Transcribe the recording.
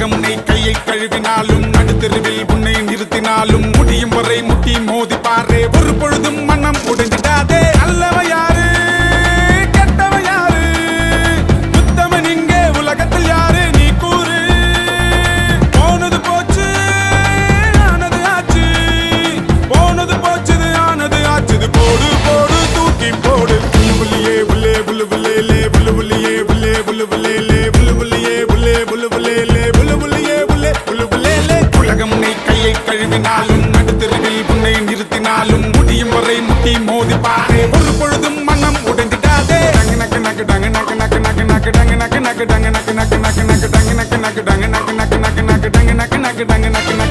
உலகம் உன்னை கையை கழுவினாலும் நடுத்தெருவில் உன்னை நிறுத்தினாலும் முடியும் வரை முட்டி மோதி பாரு ஒரு பொழுதும் மனம் உடைஞ்சிடாதே அல்லவ யாரு கெட்டவ யாரு உத்தமன் இங்கே உலகத்தில் யாரு நீ கூறு போனது போச்சு ஆனது ஆச்சு போனது போச்சுது ஆனது ஆச்சுது போடு போடு தூக்கி போடு புல்லியே புல்லே புல்லு புல்லே புல்லு புல்லியே புல்லே புல்லு புல்லே உலகம் உன்னை கையை கழுவினாலும் நடுத்தெருவில் உன்னை நிறுத்தினாலும் முடியும் வரை முட்டி மோதி பாரு ஒரு பொழுதும் மனம் உடைஞ்சிடாதே நக்கு நக்கு டங்கு நக்கு நக்கு நக்கு நக்கு டங்கு நக்கு நக்கு டங்கு நக்கு நக்கு நக்கு நக்கு டங்கு நக்கு நக்கு டங்கு நக்கு நக்கு நக்கு நக்கு டங்கு நக்கு நக்கு டங்கு நக்கு